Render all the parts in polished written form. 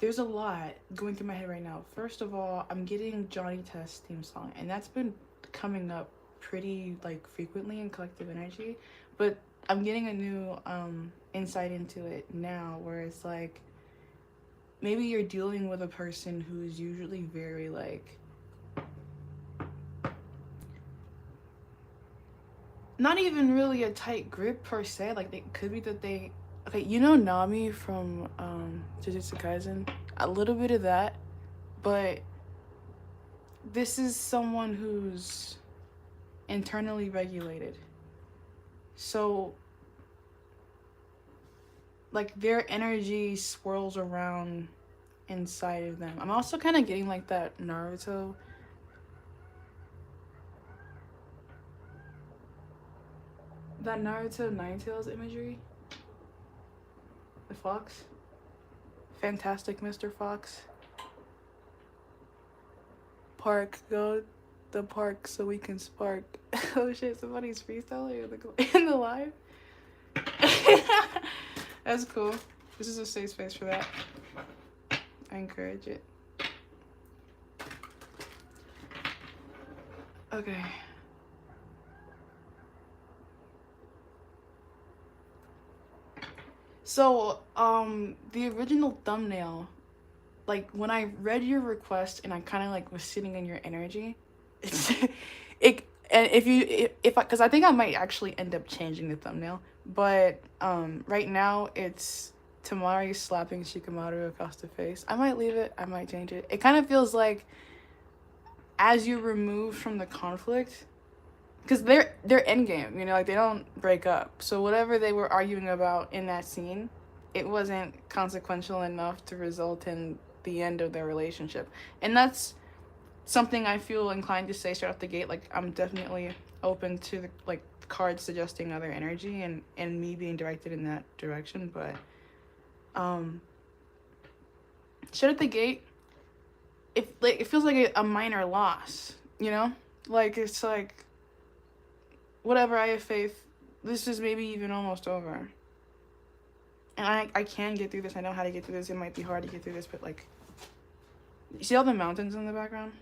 there's a lot going through my head right now. First of all, I'm getting Johnny Test's theme song, and that's been coming up pretty like frequently in collective energy. But I'm getting a new insight into it now, where it's like maybe you're dealing with a person who's usually very like not even really a tight grip per se. Like it could be that they okay, you know Nami from Jujutsu Kaisen? A little bit of that, but this is someone who's internally regulated. So like their energy swirls around inside of them. I'm also kind of getting like that Naruto Ninetales imagery. The fox. Fantastic Mr. Fox. Park, go the park so we can spark. Oh shit, somebody's freestyling in the live. That's cool. This is a safe space for that. I encourage it. Okay. So, the original thumbnail, like when I read your request and I kind of like was sitting in your energy, it and if I because I think I might actually end up changing the thumbnail, but right now it's Tamari slapping Shikamaru across the face. I might leave it. I might change it. It kind of feels like as you remove from the conflict, because they're endgame, you know, like they don't break up. So whatever they were arguing about in that scene, it wasn't consequential enough to result in the end of their relationship. And that's something I feel inclined to say straight off the gate. Like I'm definitely open to the like cards suggesting other energy and me being directed in that direction, but straight at the gate, it feels like a minor loss, you know? Like it's like whatever, I have faith. This is maybe even almost over. And I can get through this. I know how to get through this. It might be hard to get through this, but like, you see all the mountains in the background?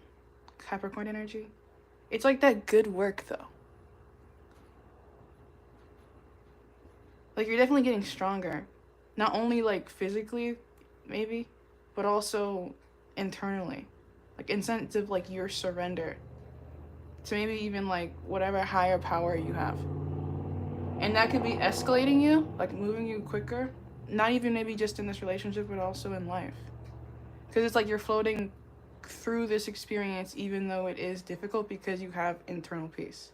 Capricorn energy? It's like that good work, though. Like, you're definitely getting stronger. Not only, like, physically, maybe, but also internally. Like, in sense of, like, your surrender to maybe even, like, whatever higher power you have. And that could be escalating you, like, moving you quicker. Not even maybe just in this relationship, but also in life. Because it's like you're floating through this experience even though it is difficult because you have internal peace.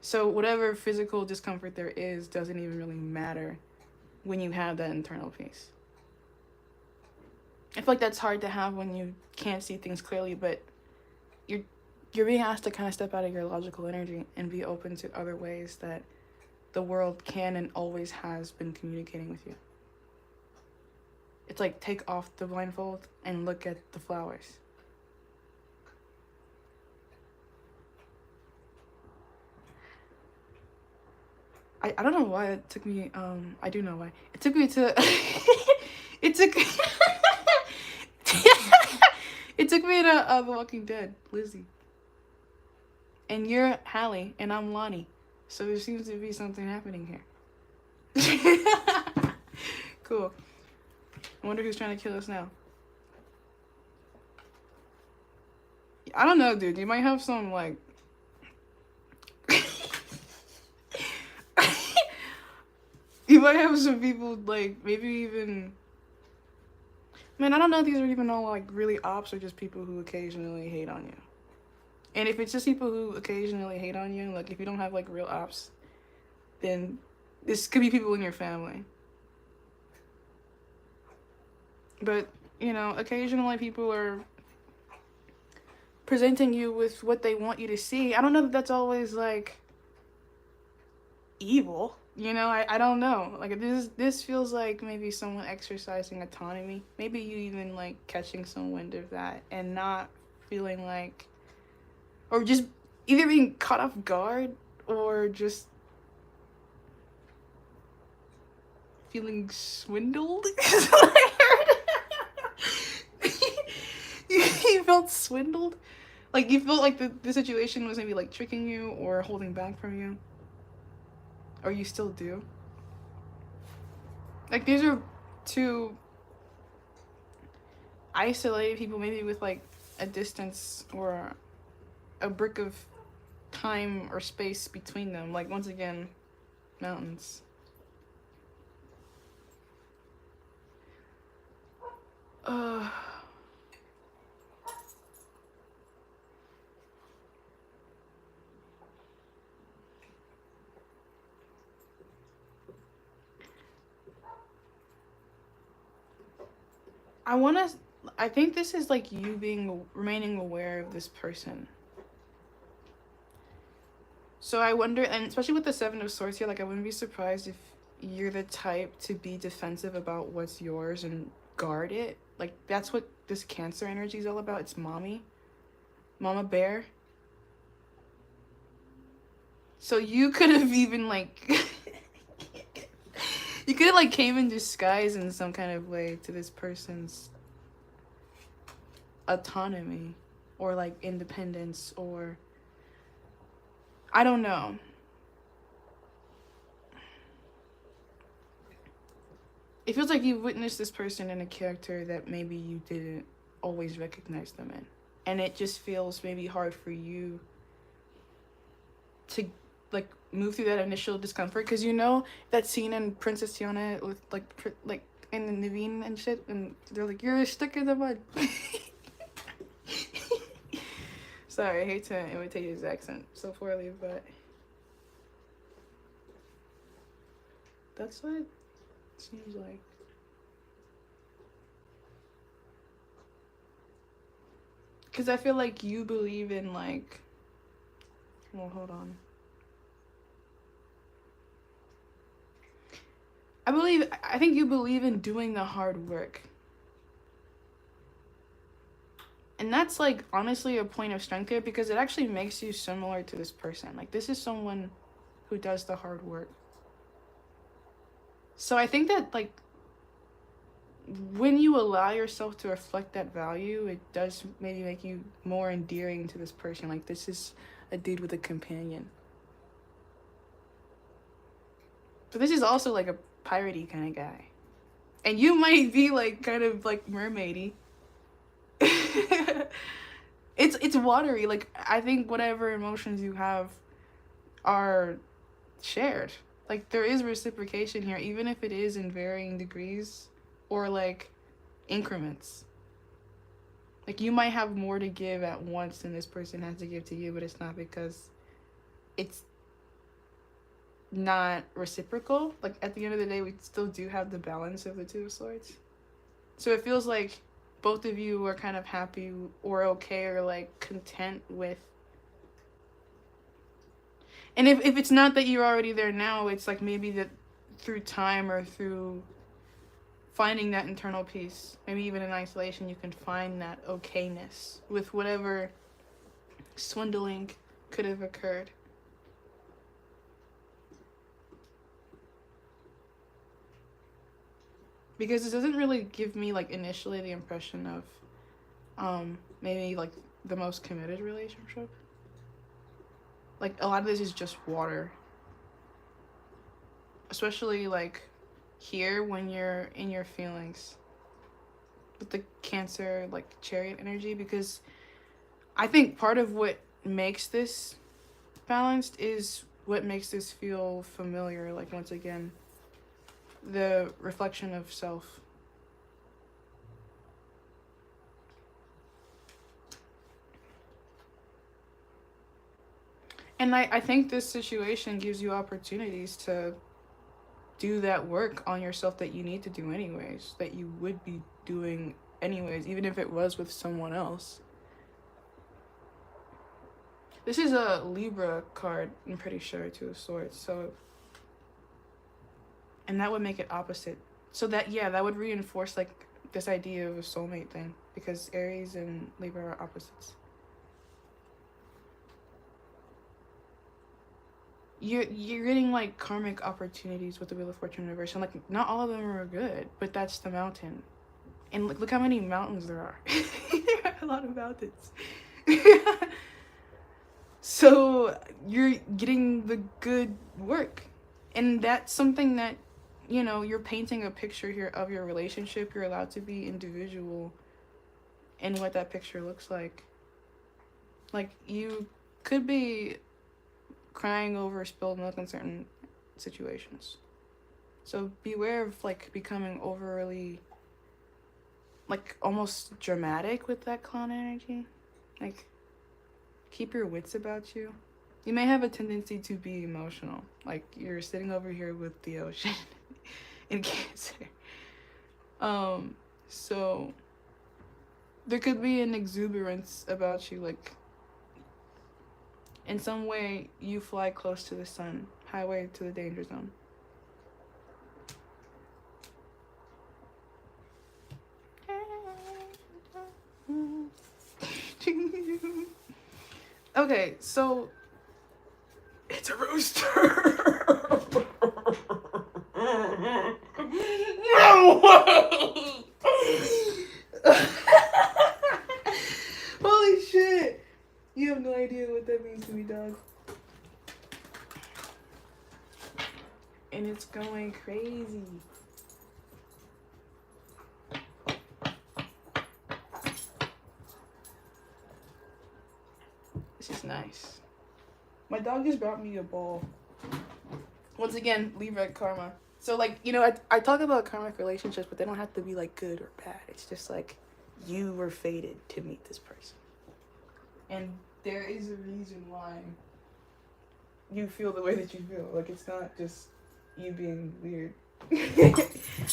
So whatever physical discomfort there is doesn't even really matter when you have that internal peace. I feel like that's hard to have when you can't see things clearly, but you're being asked to kind of step out of your logical energy and be open to other ways that the world can and always has been communicating with you. It's like take off the blindfold and look at the flowers. I don't know why it took me, I do know why. It took me to, it took, it took me to The Walking Dead, Lizzie. And you're Hallie, and I'm Lonnie. So there seems to be something happening here. Cool. I wonder who's trying to kill us now. I don't know, dude. You might have some, like... you might have some people, like, maybe even... Man, I don't know if these are even all, like, really ops or just people who occasionally hate on you. And if it's just people who occasionally hate on you, like, if you don't have, like, real ops, then this could be people in your family. But, you know, occasionally people are presenting you with what they want you to see. I don't know that that's always, like, evil. You know, I don't know. Like, this feels like maybe someone exercising autonomy. Maybe you even, like, catching some wind of that and not feeling like... Or just either being caught off guard or just feeling swindled. felt swindled. Like, you felt like the situation was maybe, like, tricking you or holding back from you. Or you still do. Like, these are two isolated people, maybe with, like, a distance or a brick of time or space between them. Like, once again, mountains. I think this is like you remaining aware of this person. So I wonder, and especially with the Seven of Swords here, like, I wouldn't be surprised if you're the type to be defensive about what's yours and guard it. Like, that's what this Cancer energy is all about. It's mommy. Mama bear. So you could have even, like... you could have, like, came in disguise in some kind of way to this person's autonomy. Or, like, independence, or... I don't know. It feels like you've witnessed this person in a character that maybe you didn't always recognize them in. And it just feels maybe hard for you to, like, move through that initial discomfort. Because you know that scene in Princess Tiana with, like in the Naveen and shit? And they're like, you're stuck in the mud. Sorry, I hate to imitate his accent so poorly, but that's what it seems like. Because I feel like you believe in, like... Well, hold on. I think you believe in doing the hard work. And that's, like, honestly a point of strength here, because it actually makes you similar to this person. Like, this is someone who does the hard work. So I think that, like, when you allow yourself to reflect that value, it does maybe make you more endearing to this person. Like, this is a dude with a companion. But this is also, like, a piratey kind of guy. And you might be, like, kind of, like, mermaidy. It's watery. Like, I think whatever emotions you have are shared. Like, there is reciprocation here, even if it is in varying degrees or, like, increments. Like, you might have more to give at once than this person has to give to you, but it's not because it's not reciprocal. Like, at the end of the day, we still do have the balance of the Two of Swords. So it feels like both of you are kind of happy or okay or, like, content with... And if it's not that you're already there now, it's like maybe that through time or through finding that internal peace, maybe even in isolation, you can find that okayness with whatever swindling could have occurred. Because it doesn't really give me, like, initially the impression of maybe, like, the most committed relationship. Like, a lot of this is just water. Especially, like, here when you're in your feelings. With the Cancer, like, Chariot energy. Because I think part of what makes this balanced is what makes this feel familiar. Like, once again, the reflection of self. And I think this situation gives you opportunities to do that work on yourself that you need to do anyways, that you would be doing anyways, even if it was with someone else. This is a Libra card, I'm pretty sure, Two of Swords, so... And that would make it opposite. So that, yeah, that would reinforce, like, this idea of a soulmate thing, because Aries and Libra are opposites. You're getting, like, karmic opportunities with the Wheel of Fortune reverse, and, like, not all of them are good, but that's the mountain. And look how many mountains there are. a lot about this. So you're getting the good work. And that's something that, you know, you're painting a picture here of your relationship. You're allowed to be individual in what that picture looks like. Like, you could be crying over spilled milk in certain situations. So beware of, like, becoming overly, like, almost dramatic with that clown energy. Like, keep your wits about you. You may have a tendency to be emotional. Like, you're sitting over here with the ocean in Cancer. So there could be an exuberance about you, like, in some way you fly close to the sun, highway to the danger zone. Okay, so it's a rooster. No way! Holy shit! You have no idea what that means to me, dog. And it's going crazy. This is nice. My dog just brought me a bowl. Once again, Libra karma. So, like, you know, I talk about karmic relationships, but they don't have to be, like, good or bad. It's just, like, you were fated to meet this person. And there is a reason why you feel the way that you feel. Like, it's not just you being weird.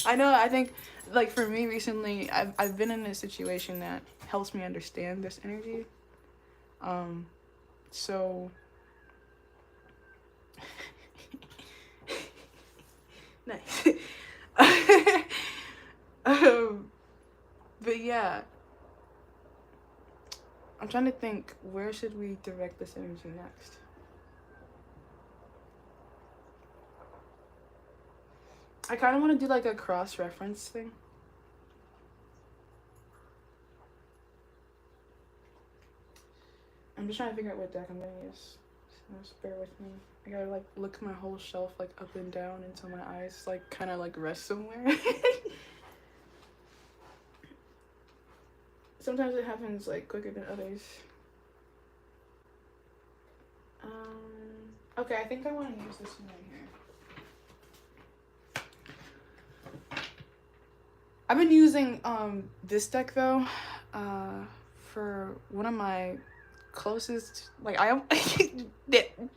I know, I think, like, for me recently, I've been in a situation that helps me understand this energy. So... nice. But yeah, I'm trying to think, where should we direct this energy next? I kind of want to do like a cross-reference thing. I'm just trying to figure out what deck I'm gonna use. So just bear with me. I gotta like look my whole shelf like up and down until my eyes like kind of like rest somewhere. Sometimes it happens like quicker than others. Okay, I think I want to use this one right here. I've been using this deck though for one of my closest, like, I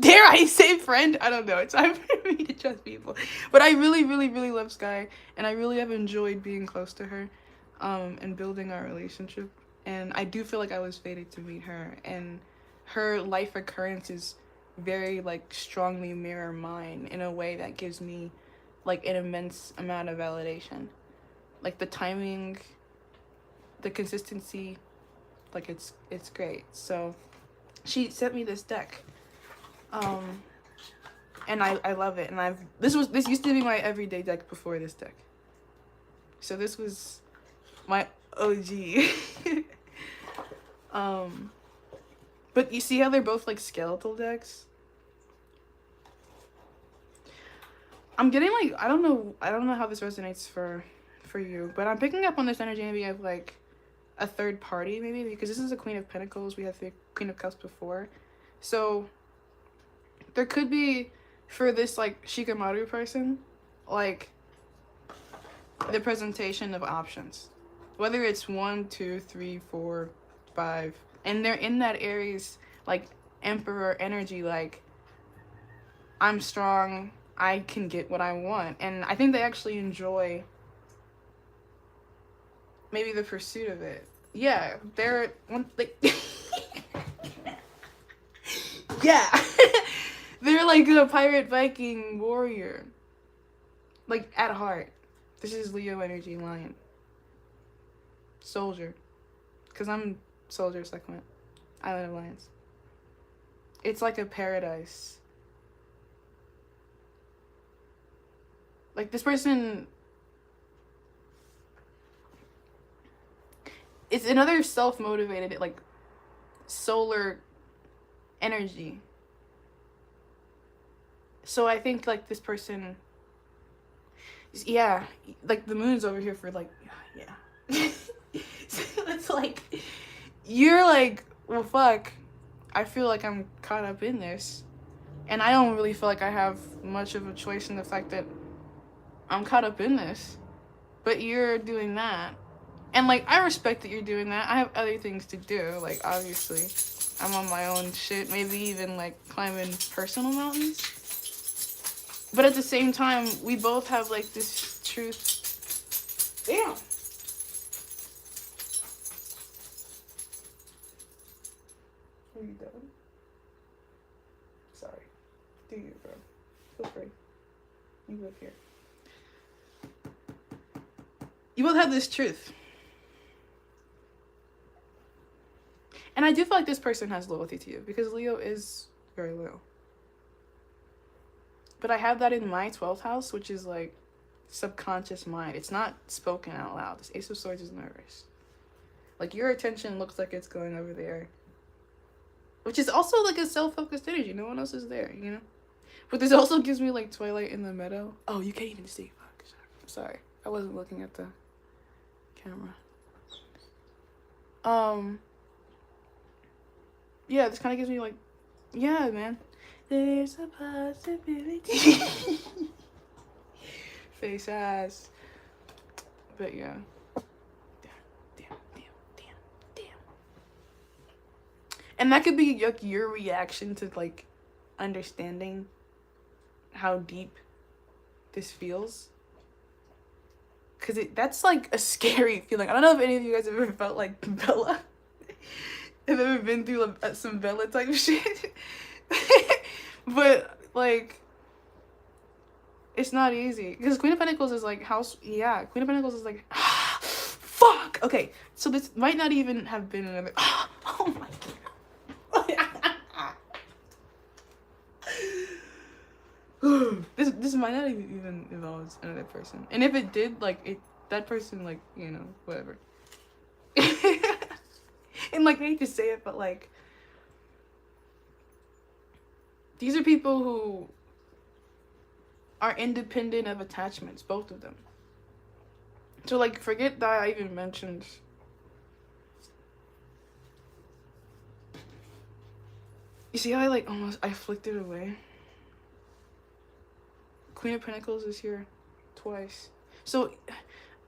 dare I say friend? I don't know, it's hard for me to trust people, but I really love Sky, and I really have enjoyed being close to her and building our relationship, and I do feel like I was fated to meet her, and her life occurrences very like strongly mirror mine in a way that gives me like an immense amount of validation. Like the timing, the consistency, like it's great. So she sent me this deck, and I love it. And this used to be my everyday deck before this deck. So this was my OG. But you see how they're both like skeletal decks? I'm getting like, I don't know how this resonates for you, but I'm picking up on this energy maybe of like a third party maybe, because this is a Queen of Pentacles. We had the Queen of Cups before. So there could be, for this like Shikamaru person, like the presentation of options. Whether it's 1, 2, 3, 4, 5, and they're in that Aries like Emperor energy, like I'm strong, I can get what I want. And I think they actually enjoy maybe the pursuit of it. Yeah, they're one like yeah. They're like a pirate Viking warrior. Like at heart. This is Leo energy, Lion. Soldier. Cause I'm soldier succulent. Island of Lions. It's like a paradise. Like this person, it's another self-motivated, like, solar energy. So I think, like, this person, yeah, like, the moon's over here for, like, yeah. So it's like, you're like, well, fuck, I feel like I'm caught up in this. And I don't really feel like I have much of a choice in the fact that I'm caught up in this. But you're doing that. And, like, I respect that you're doing that. I have other things to do. Like, obviously, I'm on my own shit. Maybe even, like, climbing personal mountains. But at the same time, we both have, like, this truth. Damn. Are you done? Sorry. Do you, bro? Feel free. You live here. You both have this truth. And I do feel like this person has loyalty to you, because Leo is very loyal. But I have that in my 12th house, which is like subconscious mind. It's not spoken out loud. This Ace of Swords is nervous. Like, your attention looks like it's going over there. Which is also like a self-focused energy. No one else is there, you know? But this also gives me like Twilight in the Meadow. Oh, you can't even see. Fuck. I'm sorry. I wasn't looking at the camera. Yeah, this kind of gives me like, yeah, man. There's a possibility. Face ass. But yeah. Damn. And that could be like your reaction to like understanding how deep this feels. Cause that's like a scary feeling. I don't know if any of you guys have ever felt like Bella. Have ever been through some Bella type shit. But like, it's not easy. Because Queen of Pentacles is like house. Yeah, Queen of Pentacles is like, fuck. Okay, so this might not even have been another. Oh my god. This might not even involve another person. And if it did, like, that person, like, you know, whatever. And like, I hate to say it, but like, these are people who are independent of attachments, both of them. So like, forget that I even mentioned you see how I flicked it away? Queen of Pentacles is here twice. So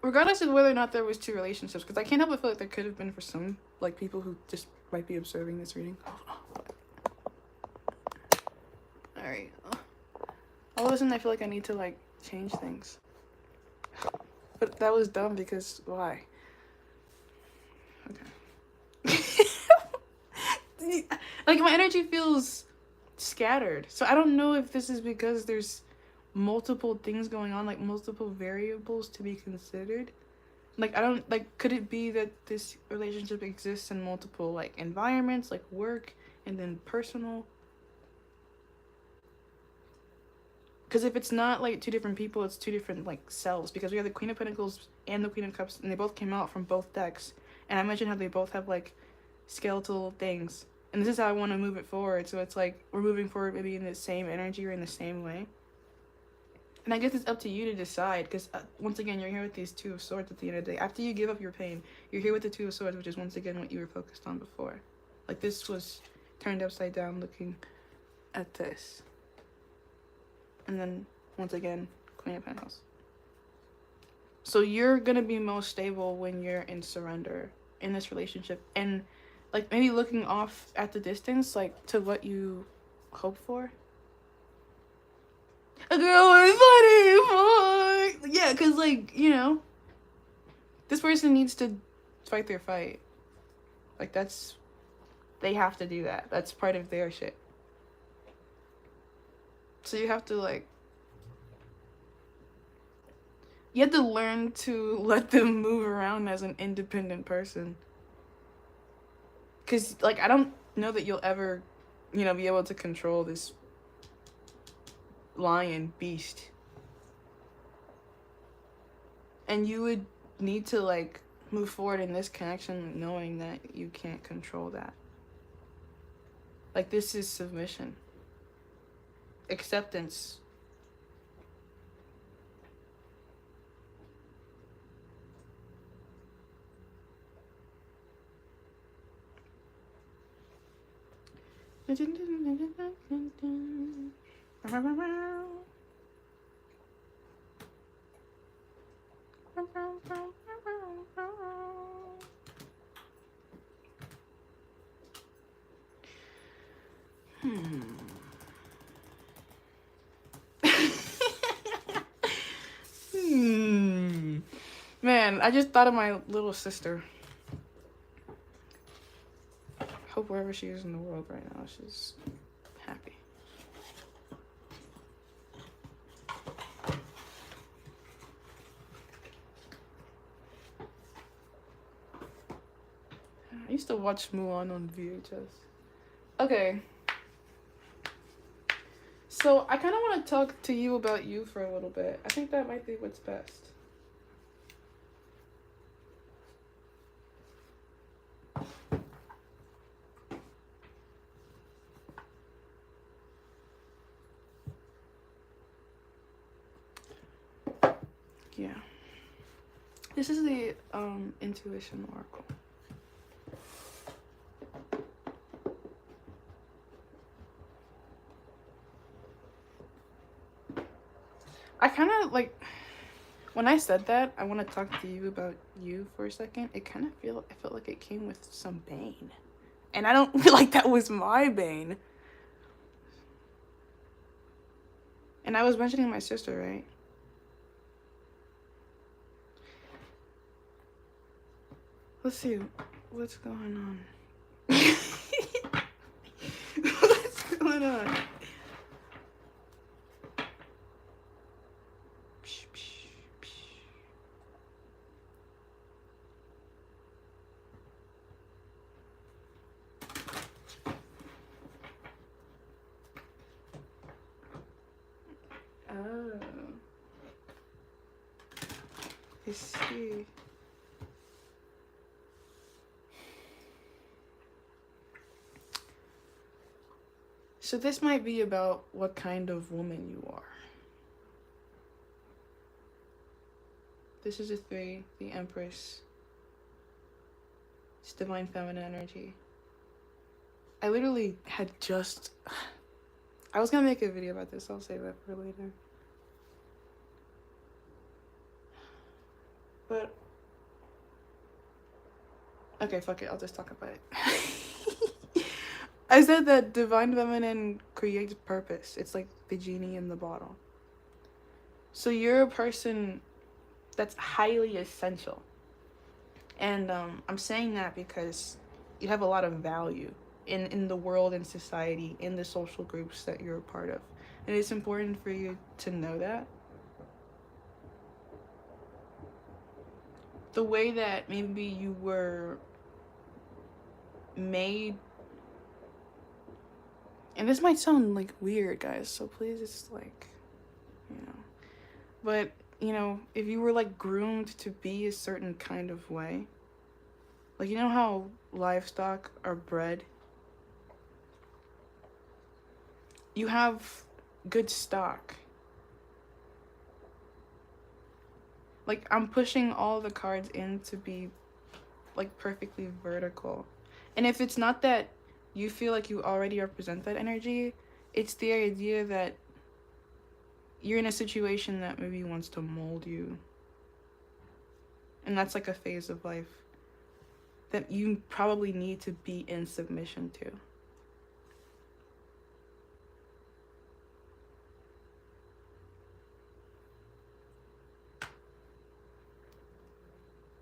regardless of whether or not there was two relationships, because I can't help but feel like there could have been for some like people who just might be observing this reading. Alright. All of a sudden I feel like I need to like change things. But that was dumb because why? Okay. Like, my energy feels scattered. So I don't know if this is because there's multiple things going on, like multiple variables to be considered. Like, I don't, like, could it be that this relationship exists in multiple, like, environments, like work, and then personal? Because if it's not, like, two different people, it's two different, like, selves. Because we have the Queen of Pentacles and the Queen of Cups, and they both came out from both decks. And I mentioned how they both have, like, skeletal things. And this is how I want to move it forward. So it's, like, we're moving forward maybe in the same energy or in the same way. And I guess it's up to you to decide, because once again, you're here with these Two of Swords at the end of the day. After you give up your pain, you're here with the Two of Swords, which is once again what you were focused on before. Like, this was turned upside down looking at this. And then, once again, Queen of Pentacles. So you're going to be most stable when you're in surrender in this relationship. And, like, maybe looking off at the distance, like, to what you hope for. A girl is funny, fuck. Yeah, because, like, you know, this person needs to fight their fight. Like, that's, they have to do that. That's part of their shit. So you have to, like, you have to learn to let them move around as an independent person. Because, like, I don't know that you'll ever, you know, be able to control this lion beast. And you would need to, like, move forward in this connection knowing that you can't control that. Like, this is submission. Acceptance. Man, I just thought of my little sister. Hope wherever she is in the world right now, she's happy. I used to watch Mulan on VHS. Okay. So I kind of want to talk to you about you for a little bit. I think that might be what's best. Yeah. This is the intuition oracle. I kind of like, when I said that, I want to talk to you about you for a second. It kind of I felt like it came with some bane. And I don't feel like that was my bane. And I was mentioning my sister, right? Let's see, what's going on? What's going on? Oh. I see. So this might be about what kind of woman you are. This is a 3, the Empress. It's divine feminine energy. I literally had I was gonna make a video about this, I'll save that for later. But, okay, fuck it, I'll just talk about it. I said that divine feminine creates purpose. It's like the genie in the bottle. So you're a person that's highly essential. And I'm saying that because you have a lot of value in the world and society, in the social groups that you're a part of. And it's important for you to know that. The way that maybe you were made, and this might sound like weird, guys, so please just like, but if you were like groomed to be a certain kind of way, like how livestock are bred, you have good stock. Like, I'm pushing all the cards in to be like perfectly vertical. And if it's not that you feel like you already represent that energy, it's the idea that you're in a situation that maybe wants to mold you. And that's like a phase of life that you probably need to be in submission to.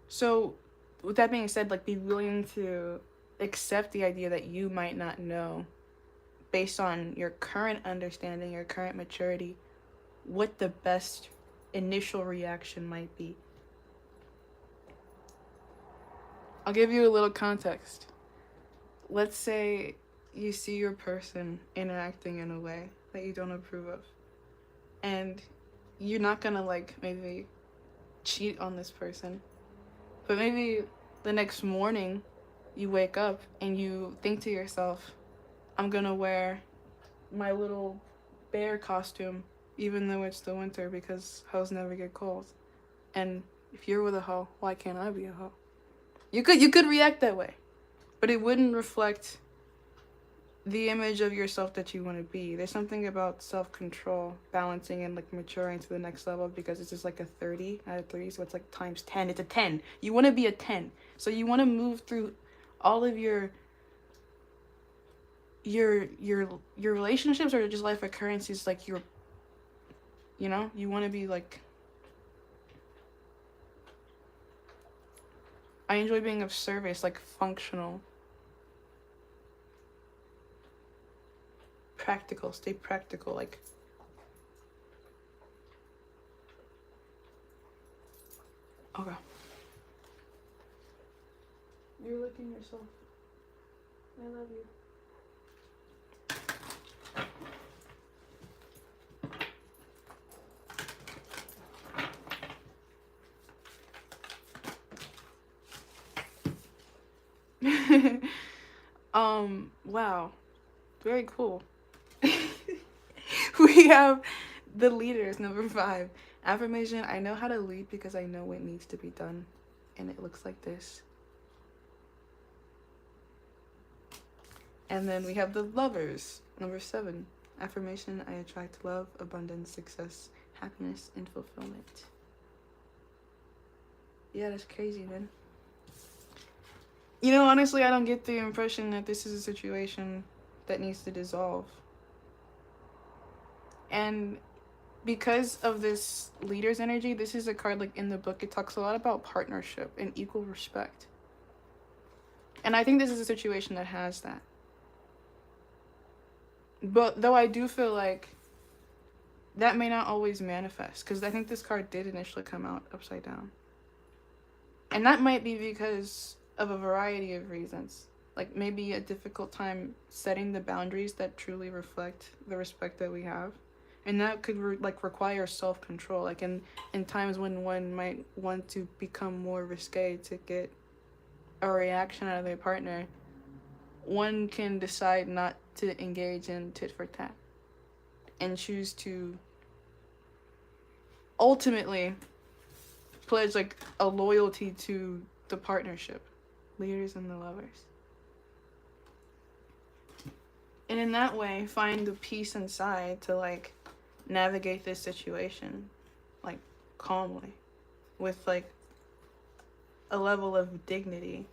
So, with that being said, like, be willing to accept the idea that you might not know, based on your current understanding, your current maturity, what the best initial reaction might be. I'll give you a little context. Let's say you see your person interacting in a way that you don't approve of, and you're not gonna like maybe cheat on this person, But maybe the next morning you wake up and you think to yourself, I'm gonna wear my little bear costume even though it's the winter because hoes never get cold. And if you're with a hoe, why can't I be a hoe? You could react that way, but it wouldn't reflect the image of yourself that you want to be. There's something about self-control, balancing and like maturing to the next level, because it's just like a 30 out of 3, so it's like times 10. It's a 10. You want to be a 10. So you want to move through all of your relationships or just life occurrences like you want to be like, I enjoy being of service, like functional, practical, stay practical, like okay. You're licking yourself. I love you. Wow. Very cool. We have the leaders, number 5. Affirmation: I know how to lead because I know what needs to be done. And it looks like this. And then we have the lovers, number 7. Affirmation: I attract love, abundance, success, happiness, and fulfillment. Yeah, that's crazy, man. You know, honestly, I don't get the impression that this is a situation that needs to dissolve. And because of this leader's energy, this is a card, like in the book, it talks a lot about partnership and equal respect. And I think this is a situation that has that. But though I do feel like that may not always manifest, because I think this card did initially come out upside down. And that might be because of a variety of reasons. Like maybe a difficult time setting the boundaries that truly reflect the respect that we have. And that could require self-control. Like in times when one might want to become more risque to get a reaction out of their partner, one can decide not to engage in tit for tat and choose to ultimately pledge like a loyalty to the partnership, leaders and the lovers. And in that way, find the peace inside to like navigate this situation like calmly with like a level of dignity,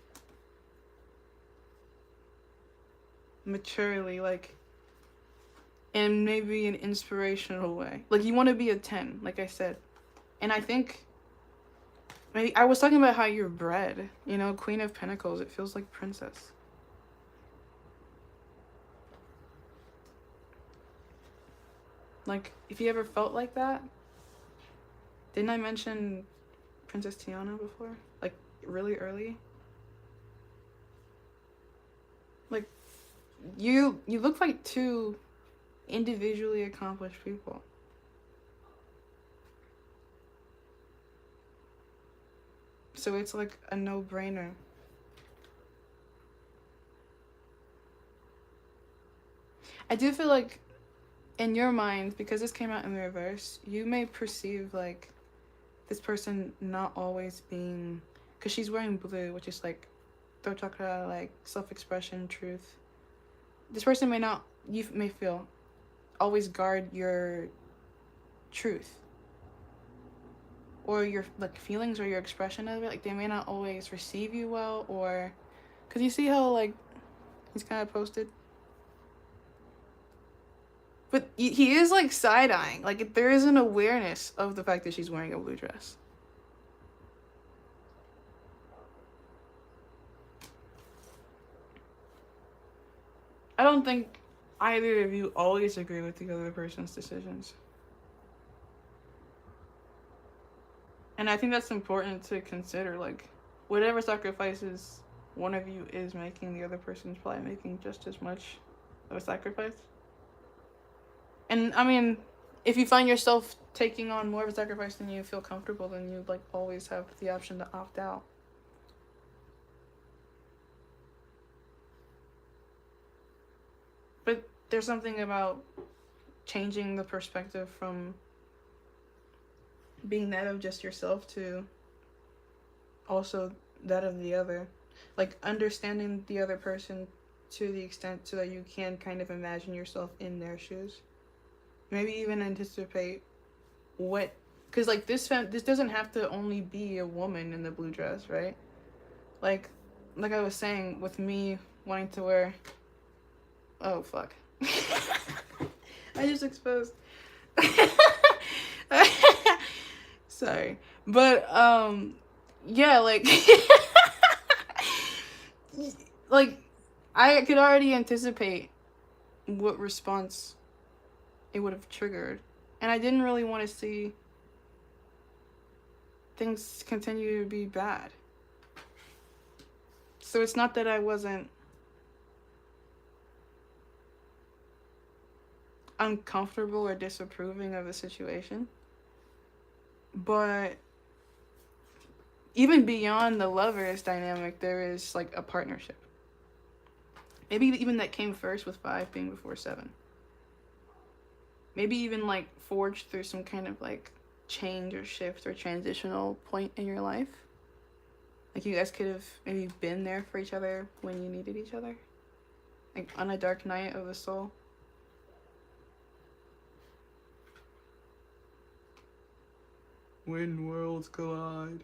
maturely, like in maybe an inspirational way. Like you want to be a 10, like I said. And I think maybe I was talking about how you're bred, you know, Queen of Pentacles, it feels like princess. Like, if you ever felt like that, didn't I mention Princess Tiana before? Like, really early? Like, you look like 2 individually accomplished people. So it's like a no-brainer. I do feel like in your mind, because this came out in the reverse, you may perceive like this person not always being, because she's wearing blue, which is like throat chakra, like self-expression, truth. This person may not, you may feel, always guard your truth or your like feelings or your expression of it. Like they may not always receive you well, or because you see how like he's kind of posted. But he is like side-eyeing. Like there is an awareness of the fact that she's wearing a blue dress. I don't think either of you always agree with the other person's decisions. And I think that's important to consider. Like whatever sacrifices one of you is making, the other person's probably making just as much of a sacrifice. And I mean, if you find yourself taking on more of a sacrifice than you feel comfortable, then you like always have the option to opt out. there's something about changing the perspective from being that of just yourself to also that of the other. Like understanding the other person to the extent so that you can kind of imagine yourself in their shoes. Maybe even anticipate what, because like this doesn't have to only be a woman in the blue dress, right? Like I was saying, with me wanting to wear, oh fuck, I just exposed. Sorry, but yeah, like like I could already anticipate what response it would have triggered, and I didn't really want to see things continue to be bad. So it's not that I wasn't uncomfortable or disapproving of the situation, but even beyond the lovers dynamic, there is like a partnership. Maybe even that came first with 5 being before 7. Maybe even like forged through some kind of like change or shift or transitional point in your life. Like you guys could have maybe been there for each other when you needed each other. Like on a dark night of the soul. When worlds collide.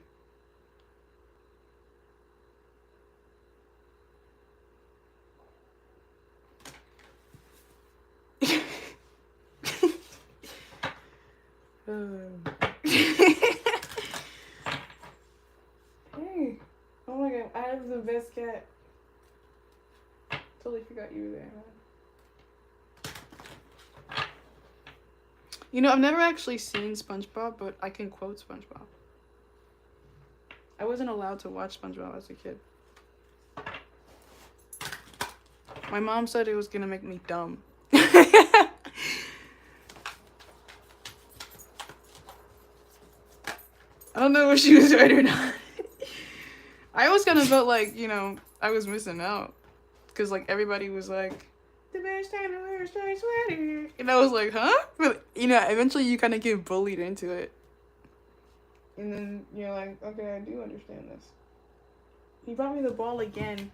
Hey, oh my god, I have the best cat. Totally forgot you were there, man. You know, I've never actually seen SpongeBob, but I can quote SpongeBob. I wasn't allowed to watch SpongeBob as a kid. My mom said it was gonna make me dumb. I don't know if she was right or not. I always kind of felt like, you know, I was missing out. Because, like, everybody was like, the best time to wear a striped sweater. And I was like, huh? But, you know, eventually you kind of get bullied into it. And then you're like, okay, I do understand this. He brought me the ball again.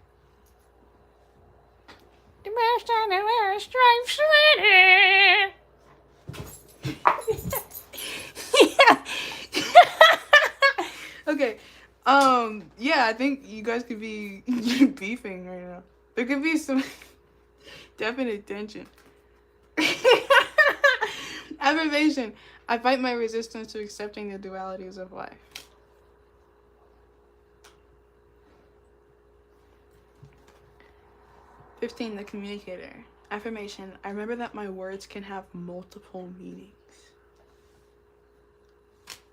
The best time to wear a striped sweater. Yeah. Okay. Yeah, I think you guys could be beefing right now. There could be some definite tension. Affirmation. I fight my resistance to accepting the dualities of life. (15) The communicator. Affirmation. I remember that my words can have multiple meanings.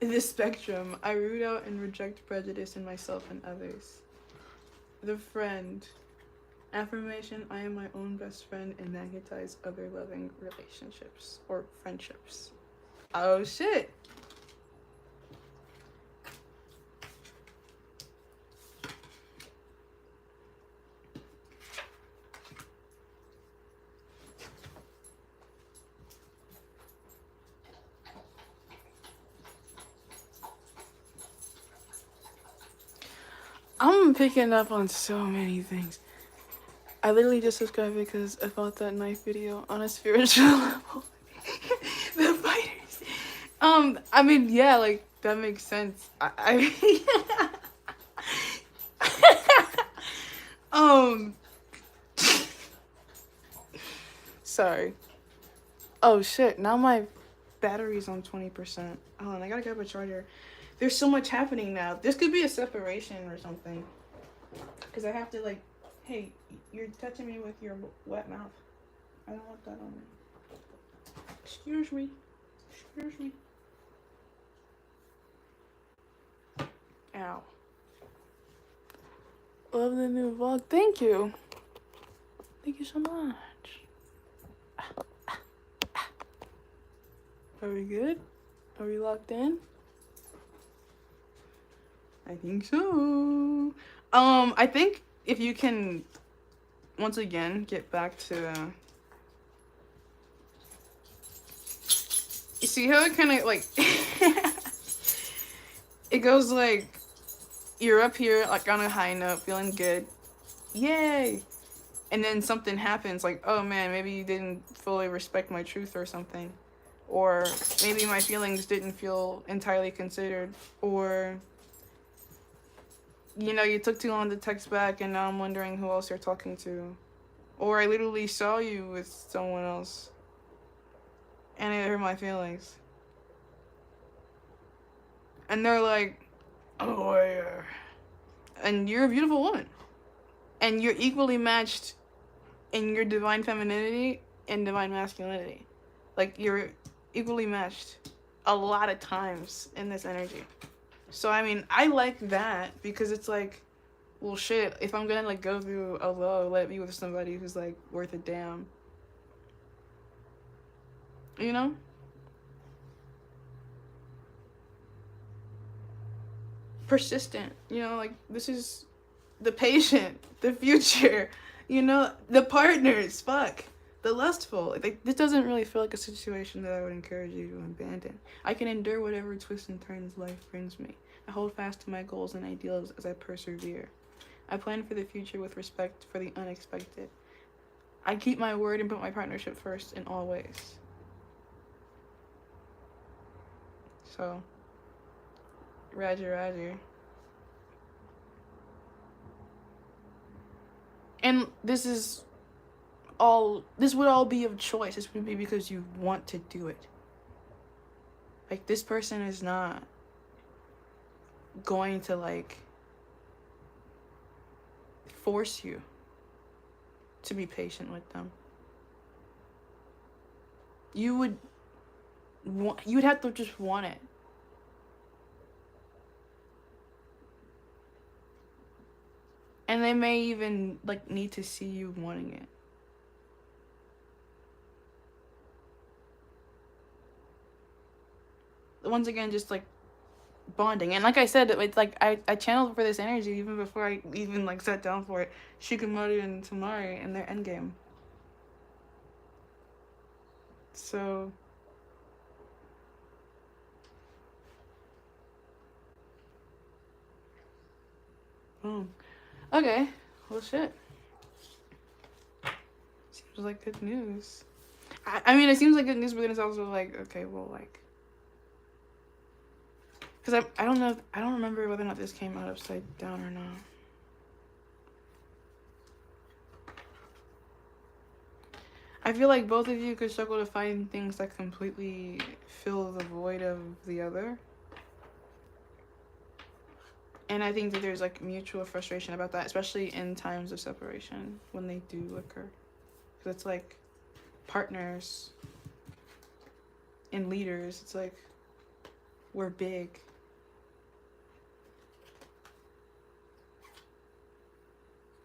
In this spectrum, I root out and reject prejudice in myself and others. The friend. Affirmation, I am my own best friend and magnetize other loving relationships or friendships. Oh shit. I'm picking up on so many things. I literally just subscribed because I thought that knife video on a spiritual level. The fighters. I mean, yeah, like that makes sense. Sorry. Oh shit, now my battery's on 20%. Hold on, I gotta grab a charger. There's so much happening now. This could be a separation or something. Because I have to like, hey, you're touching me with your wet mouth. I don't want that on me. Excuse me. Excuse me. Ow. Love the new vlog. Thank you. Thank you so much. Are we good? Are we locked in? I think so. I think if you can once again get back to see how it kind of like it goes like you're up here like on a high note, feeling good, yay, and then something happens like, oh man, maybe you didn't fully respect my truth or something, or maybe my feelings didn't feel entirely considered, or you know, you took too long to text back and now I'm wondering who else you're talking to, or I literally saw you with someone else and it hurt my feelings. And they're like, oh yeah, and you're a beautiful woman and you're equally matched in your divine femininity and divine masculinity. Like, you're equally matched a lot of times in this energy. So I mean, I like that because it's like, well shit, if I'm gonna like go through a low, let it be with somebody who's like worth a damn, you know? Persistent, you know, like this is the patient, the future, you know, the partners, fuck, the lustful. Like, this doesn't really feel like a situation that I would encourage you to abandon. I can endure whatever twists and turns life brings me. I hold fast to my goals and ideals as I persevere. I plan for the future with respect for the unexpected. I keep my word and put my partnership first in all ways. So, Roger, Roger. And this would all be of choice. This would be because you want to do it. Like, this person is not going to like force you to be patient with them. You'd have to just want it. And they may even like need to see you wanting it. Once again, just like bonding. And like I said, it's like I channeled for this energy even before I even like sat down for it. Shikamaru and Tamari and their endgame. So boom. Okay. Well shit. Seems like good news. I mean, it seems like good news, but then it's also like, okay, well, like, because I don't know, I don't remember whether or not this came out upside down or not. I feel like both of you could struggle to find things that completely fill the void of the other. And I think that there's like mutual frustration about that, especially in times of separation when they do occur. Because it's like partners and leaders, it's like we're big.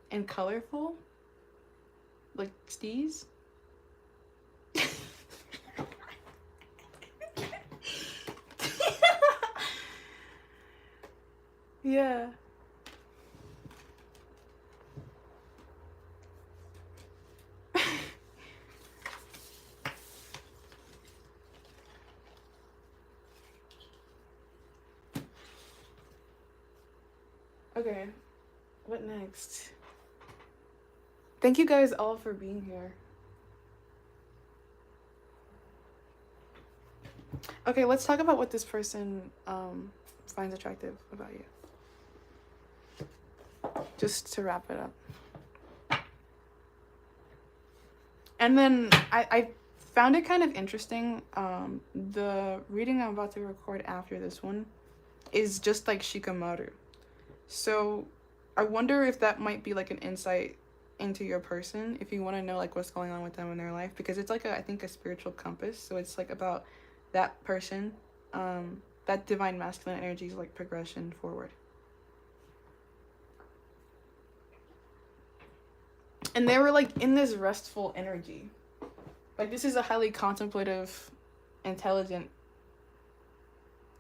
And colorful, like steez. Yeah. Okay, what next? Thank you guys all for being here. Okay, let's talk about what this person finds attractive about you. Just to wrap it up. And then I found it kind of interesting. The reading I'm about to record after this one is just like Shikamaru. So I wonder if that might be like an insight into your person, if you want to know like what's going on with them in their life, because it's like I think a spiritual compass. So it's like about that person, that divine masculine energy is like progression forward. And they were like in this restful energy. Like, this is a highly contemplative, intelligent,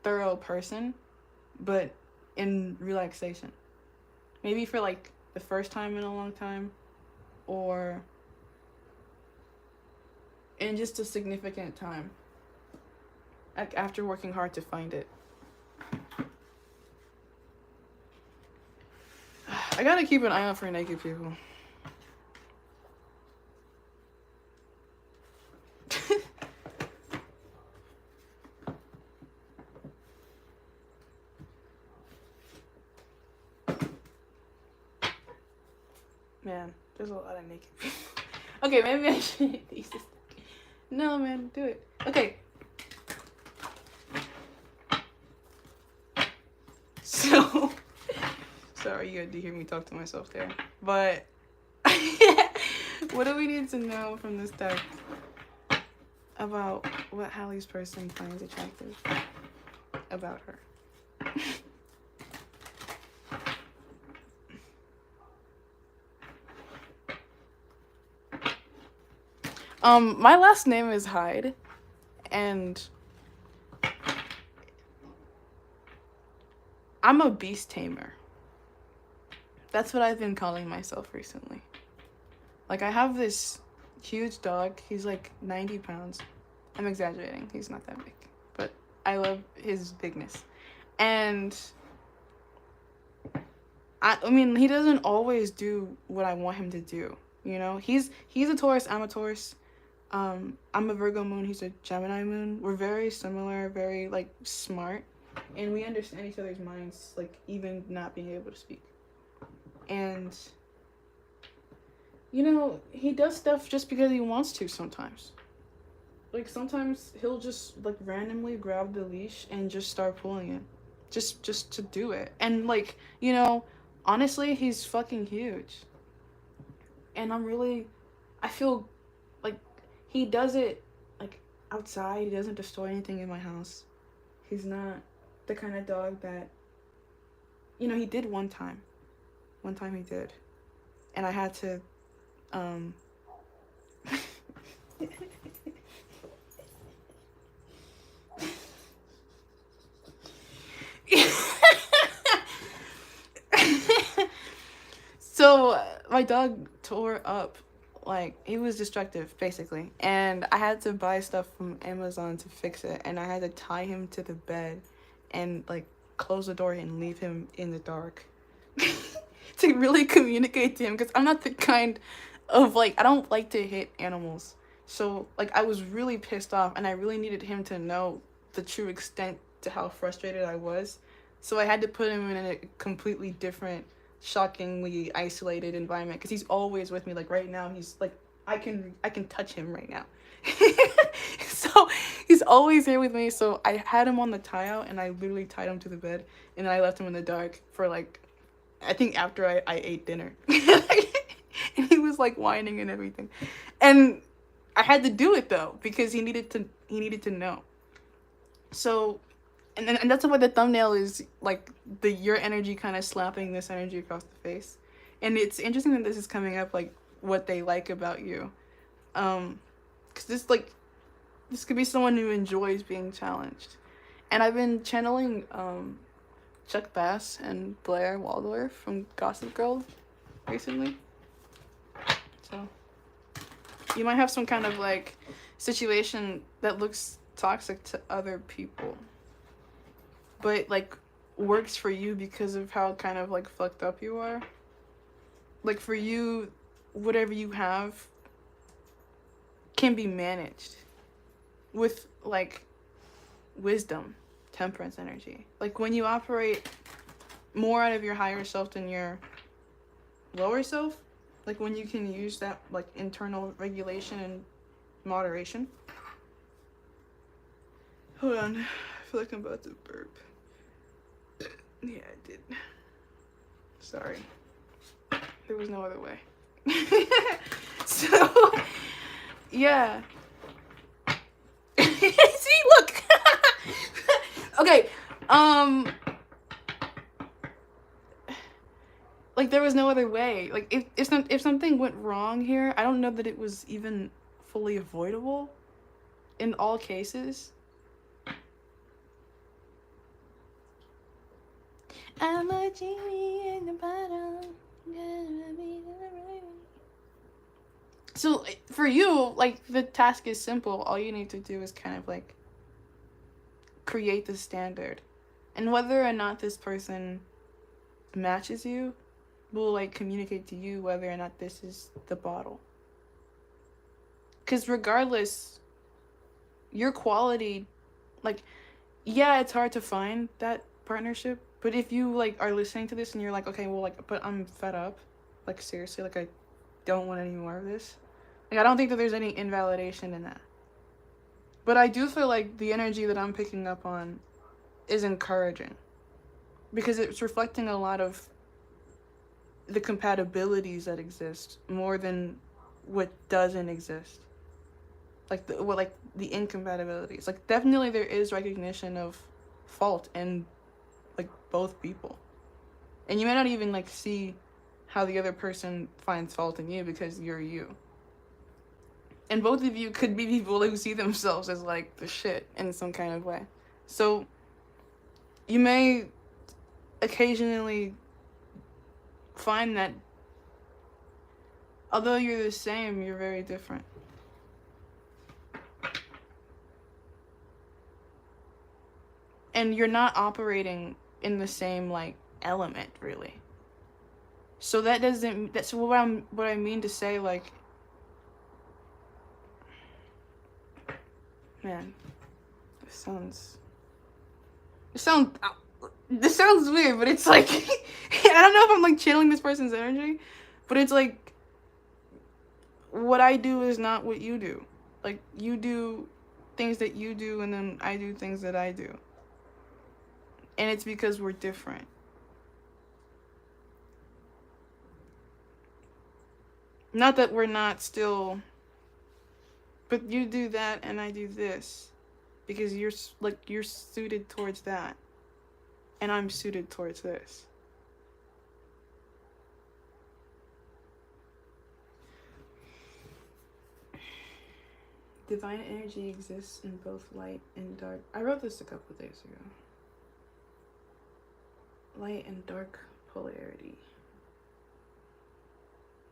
thorough person, but in relaxation. Maybe for like the first time in a long time, or in just a significant time. after working hard to find it. I gotta keep an eye out for naked people. Man, there's a lot of naked people. Okay, maybe I shouldn't use this. No, man, do it. Okay. So, sorry you had to hear me talk to myself there. But, what do we need to know from this deck about what Hallie's person finds attractive about her? My last name is HYDE, and I'm a beast tamer. That's what I've been calling myself recently. Like, I have this huge dog. He's like 90 pounds. I'm exaggerating. He's not that big. But I love his bigness. And I mean, he doesn't always do what I want him to do. You know? He's a Taurus. I'm a Taurus. I'm a Virgo moon. He's a Gemini moon. We're very similar, very, like, smart. And we understand each other's minds, like, even not being able to speak. And, you know, he does stuff just because he wants to sometimes. Like, sometimes he'll just, like, randomly grab the leash and just start pulling it. Just to do it. And, like, you know, honestly, he's fucking huge. And I feel like he does it, like, outside. He doesn't destroy anything in my house. He's not the kind of dog that, you know, he did one time. One time he did. And I had to, So, my dog tore up. Like, he was destructive, basically. And I had to buy stuff from Amazon to fix it. And I had to tie him to the bed and, like, close the door and leave him in the dark. To really communicate to him. Because I'm not the kind of, like, I don't like to hit animals. So, like, I was really pissed off. And I really needed him to know the true extent to how frustrated I was. So I had to put him in a completely different, shockingly isolated environment, because he's always with me. Like, right now, he's like, I can touch him right now. So he's always here with me. So I had him on the tie out, and I literally tied him to the bed, and then I left him in the dark for, like, I think after I ate dinner. And he was, like, whining and everything, and I had to do it though, because he needed to know. So, and that's why the thumbnail is, like, your energy kind of slapping this energy across the face. And it's interesting that this is coming up, like, what they like about you. Because this could be someone who enjoys being challenged. And I've been channeling, Chuck Bass and Blair Waldorf from Gossip Girl recently. So, you might have some kind of, like, situation that looks toxic to other people, but, like, works for you because of how kind of, like, fucked up you are. Like, for you, whatever you have can be managed with, like, wisdom, temperance energy. Like, when you operate more out of your higher self than your lower self, like, when you can use that, like, internal regulation and moderation. Hold on, I feel like I'm about to burp. Yeah, I did. Sorry. There was no other way. So, yeah. See, look. Okay, like, there was no other way. Like, if something went wrong here, I don't know that it was even fully avoidable in all cases. I'm a genie in the bottle. So, for you, like, the task is simple. All you need to do is kind of, like, create the standard. And whether or not this person matches you will like communicate to you whether or not this is the bottle. Because regardless, your quality, like, yeah, it's hard to find that partnership, but if you like are listening to this and you're like, okay, well, like, but I'm fed up, like, seriously, like, I don't want any more of this, like, I don't think that there's any invalidation in that. But I do feel like the energy that I'm picking up on is encouraging, because it's reflecting a lot of the compatibilities that exist more than what doesn't exist. Like the incompatibilities. Like, definitely there is recognition of fault in like both people. And you may not even like see how the other person finds fault in you because you're you. And both of you could be people who see themselves as like the shit in some kind of way. So you may occasionally find that although you're the same, you're very different. And you're not operating in the same like element really. So that's what I mean to say, like, man, this sounds weird, but it's like I don't know if I'm like channeling this person's energy, but it's like what I do is not what you do. Like, you do things that you do, and then I do things that I do. And it's because we're different. Not that we're not still, but you do that and I do this because you're suited towards that and I'm suited towards this. Divine energy exists in both light and dark. I wrote this a couple days ago. Light and dark polarity.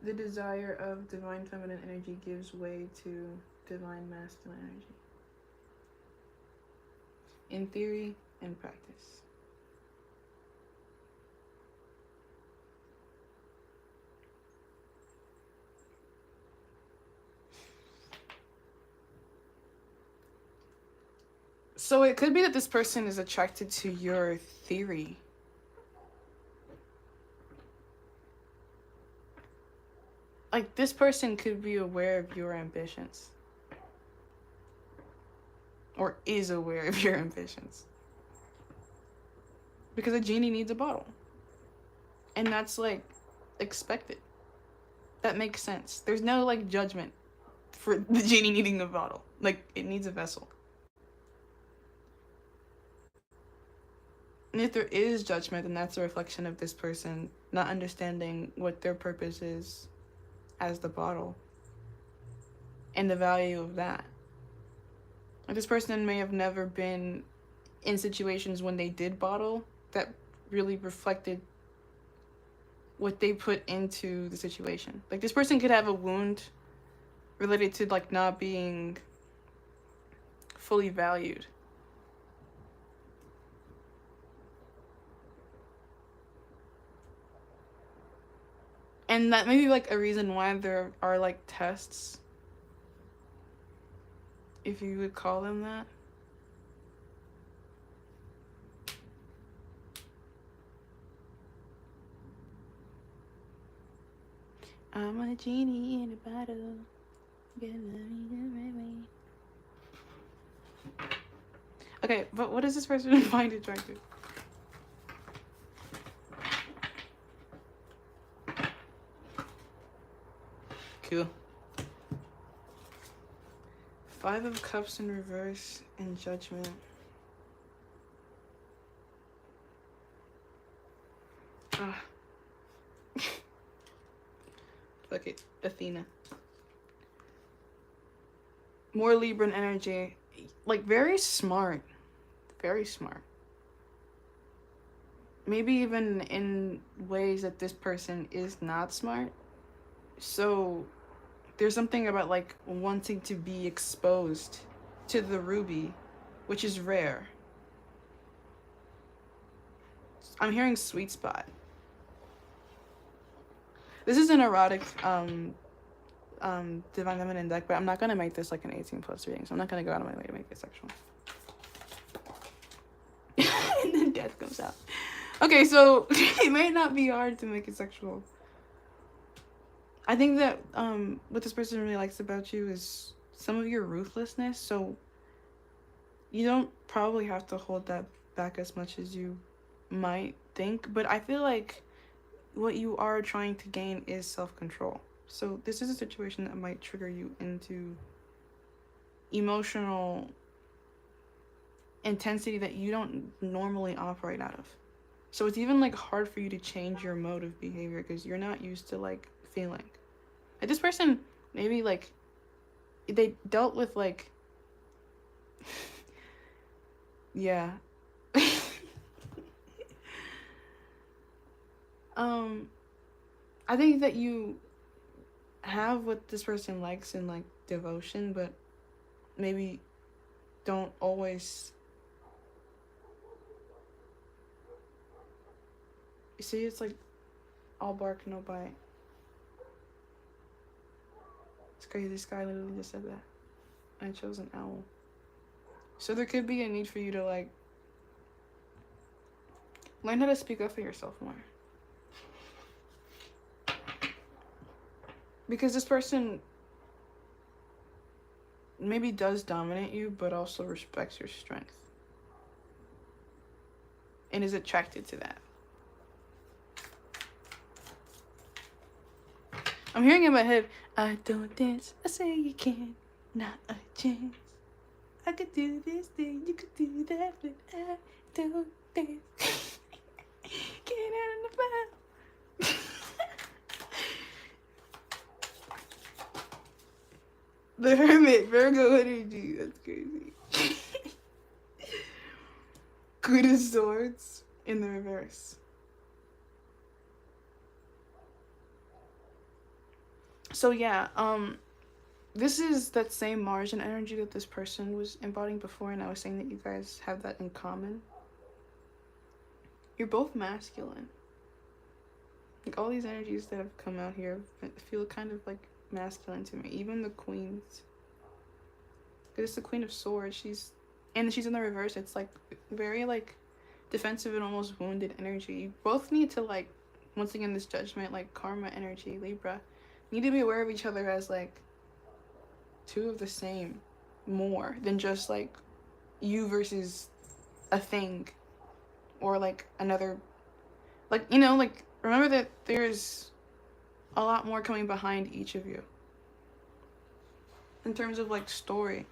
The desire of divine feminine energy gives way to divine masculine energy. In theory and practice. So it could be that this person is attracted to your theory. Like, this person could be aware of your ambitions. Or is aware of your ambitions. Because a genie needs a bottle. And that's, like, expected. That makes sense. There's no, like, judgment for the genie needing a bottle. Like, it needs a vessel. And if there is judgment, then that's a reflection of this person not understanding what their purpose is as the bottle and the value of that. Like, this person may have never been in situations when they did bottle that really reflected what they put into the situation. Like, this person could have a wound related to like not being fully valued. And that may be like a reason why there are like tests, if you would call them that. I'm a genie in a bottle. Okay, but what does this person find attractive? Cool. 5 of Cups in reverse and Judgment. Fuck it. Athena. More Libran energy. Like, very smart. Very smart. Maybe even in ways that this person is not smart. So there's something about like wanting to be exposed to the ruby, which is rare. I'm hearing sweet spot. This is an erotic divine feminine deck, but I'm not gonna make this like an 18+ reading, so I'm not gonna go out of my way to make it sexual. And then death comes out. Okay, so it may not be hard to make it sexual. I think that what this person really likes about you is some of your ruthlessness, so you don't probably have to hold that back as much as you might think, but I feel like what you are trying to gain is self-control. So this is a situation that might trigger you into emotional intensity that you don't normally operate out of. So it's even like hard for you to change your mode of behavior because you're not used to like feeling. Like this person maybe like they dealt with like yeah. I think that you have what this person likes in like devotion, but maybe don't always. You see, it's like all bark, no bite. It's crazy. This guy literally just said that. I chose an owl. So there could be a need for you to like learn how to speak up for yourself more. Because this person maybe does dominate you, but also respects your strength. And is attracted to that. I'm hearing in my head, I don't dance, I say you can, not a chance. I could do this thing, you could do that, but I don't dance. Get out of the fire. The Hermit, Virgo energy, that's crazy. Queen of Swords in the reverse. So yeah, this is that same margin energy that this person was embodying before, and I was saying that you guys have that in common. You're both masculine. Like all these energies that have come out here feel kind of like masculine to me. Even the queens. Because it's the Queen of Swords. She's in the reverse. It's like very like defensive and almost wounded energy. You both need to like, once again, this judgment, like karma energy, Libra. Need to be aware of each other as like two of the same, more than just like you versus a thing or like another, like, you know, like remember that there's a lot more coming behind each of you in terms of like story.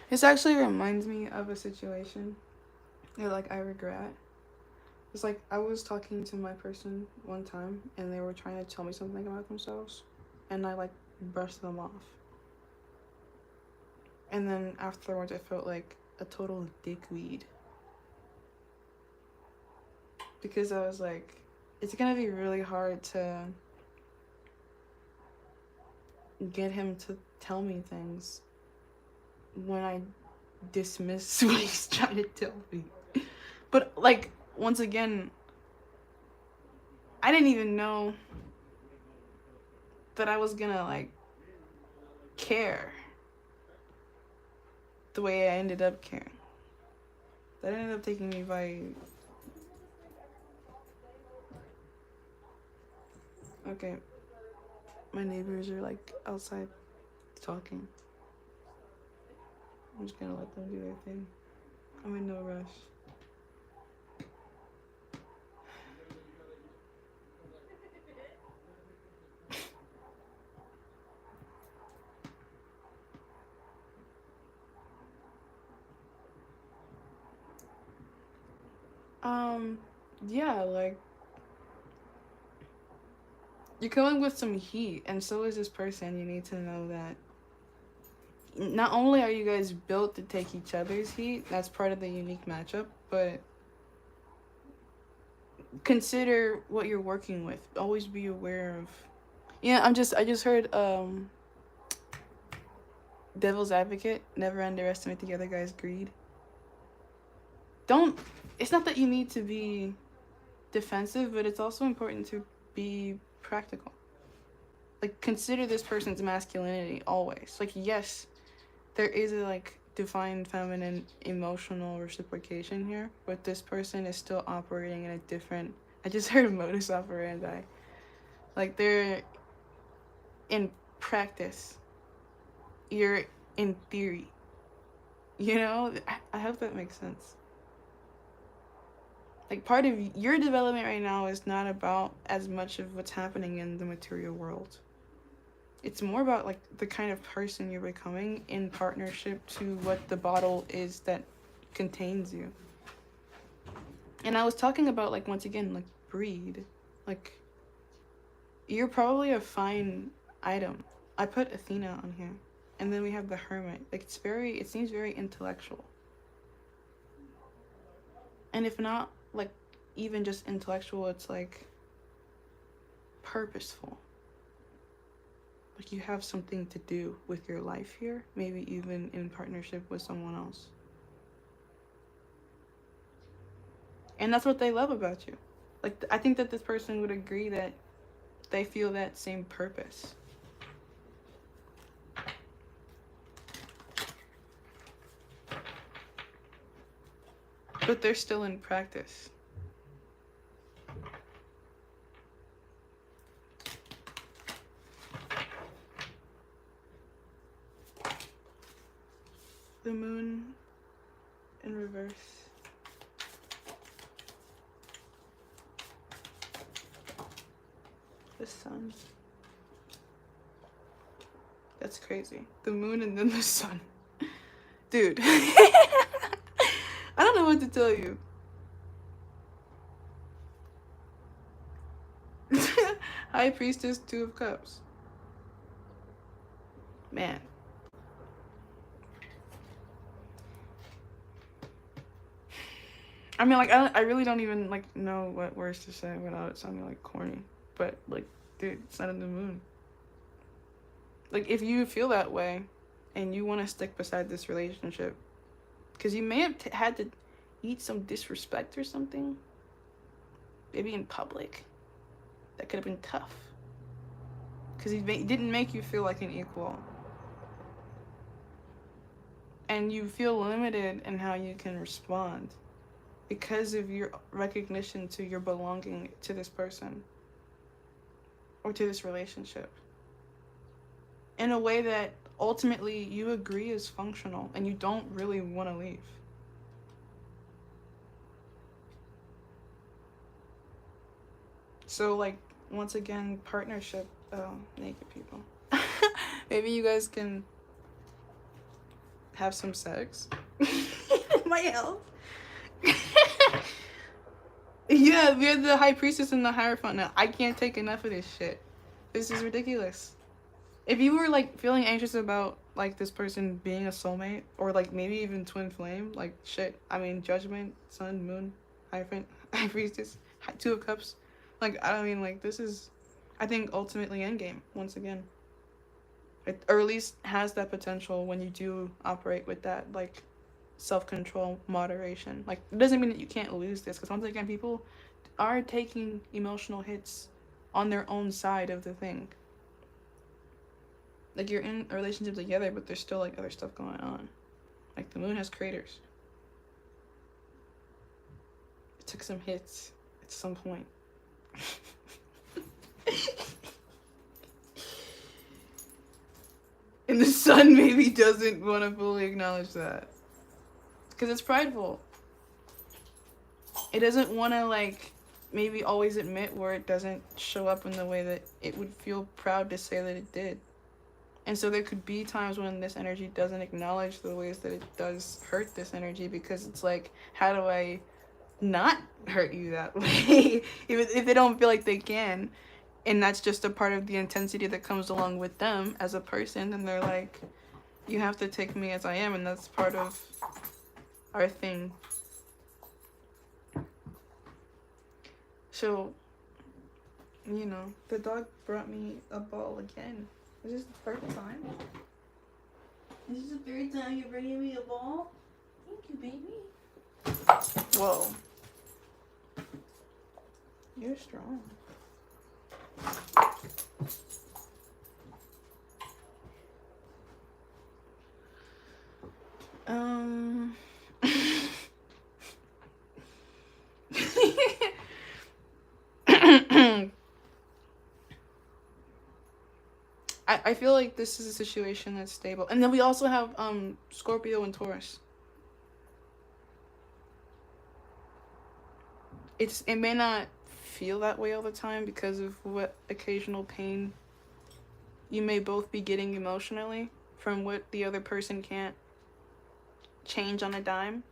This actually reminds me of a situation that like I regret. It's like I was talking to my person one time and they were trying to tell me something about themselves and I like brushed them off. And then afterwards I felt like a total dickweed. Because I was like, it's gonna be really hard to get him to tell me things when I dismiss what he's trying to tell me. But like, once again, I didn't even know that I was gonna like care the way I ended up caring. That ended up taking me by... Okay, my neighbors are like outside talking. I'm just gonna let them do their thing. I'm in no rush. Yeah, like, you're coming with some heat, and so is this person. You need to know that not only are you guys built to take each other's heat, that's part of the unique matchup, but consider what you're working with. Always be aware of... Yeah, I just heard Devil's Advocate, never underestimate the other guy's greed. it's not that you need to be defensive, but it's also important to be practical. Like, consider this person's masculinity always. Like, yes, there is a, like, defined feminine emotional reciprocation here, but this person is still operating in a different, I just heard modus operandi. Like, they're in practice. You're in theory. You know? I hope that makes sense. Like, part of your development right now is not about as much of what's happening in the material world. It's more about, like, the kind of person you're becoming in partnership to what the bottle is that contains you. And I was talking about, like, once again, like, breed. Like, you're probably a fine item. I put Athena on here. And then we have the Hermit. Like, it seems very intellectual. And if not, like, even just intellectual, it's, like, purposeful. Like, you have something to do with your life here. Maybe even in partnership with someone else. And that's what they love about you. Like, I think that this person would agree that they feel that same purpose. But they're still in practice. The moon in reverse. The sun. That's crazy. The moon and then the sun. Dude. I don't know what to tell you. High Priestess, 2 of Cups. Man. I mean, like, I really don't even, like, know what words to say without it sounding, like, corny. But, like, dude, sun and the moon. Like, if you feel that way and you want to stick beside this relationship, because you may have had to eat some disrespect or something, maybe in public, that could have been tough. Because he didn't make you feel like an equal. And you feel limited in how you can respond because of your recognition to your belonging to this person or to this relationship in a way that ultimately you agree is functional and you don't really want to leave. So, like, once again, partnership, naked people. Maybe you guys can have some sex. My health. Yeah, we have the High Priestess and the Hierophant now. I can't take enough of this shit. This is ridiculous. If you were, like, feeling anxious about, like, this person being a soulmate, or, like, maybe even twin flame, like, shit. I mean, Judgment, Sun, Moon, Hierophant, High Priestess, 2 of Cups. Like, I mean, like, this is, I think, ultimately endgame, once again. Or at least has that potential when you do operate with that, like, self-control, moderation. Like, it doesn't mean that you can't lose this, because once again, people are taking emotional hits on their own side of the thing. Like, you're in a relationship together, but there's still, like, other stuff going on. Like, the moon has craters. It took some hits at some point. And the sun maybe doesn't want to fully acknowledge that. Because it's prideful. It doesn't want to, like, maybe always admit where it doesn't show up in the way that it would feel proud to say that it did. And so there could be times when this energy doesn't acknowledge the ways that it does hurt this energy, because it's like, how do I not hurt you that way? if they don't feel like they can, and that's just a part of the intensity that comes along with them as a person, then they're like, you have to take me as I am, and that's part of our thing. So, you know, the dog brought me a ball again. Is this the third time? Is this the third time you're bringing me a ball? Thank you, baby. Whoa. You're strong. I feel like this is a situation that's stable. And then we also have Scorpio and Taurus. It may not feel that way all the time because of what occasional pain you may both be getting emotionally from what the other person can't change on a dime.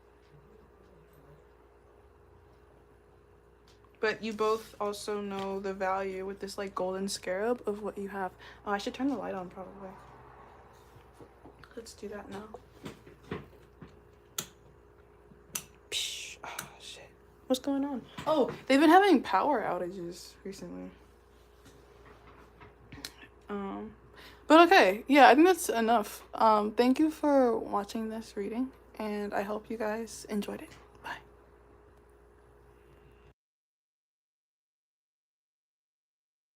But you both also know the value with this like golden scarab of what you have. Oh, I should turn the light on probably. Let's do that now. Psh, oh shit. What's going on? Oh, they've been having power outages recently. But okay, yeah, I think that's enough. Thank you for watching this reading, and I hope you guys enjoyed it.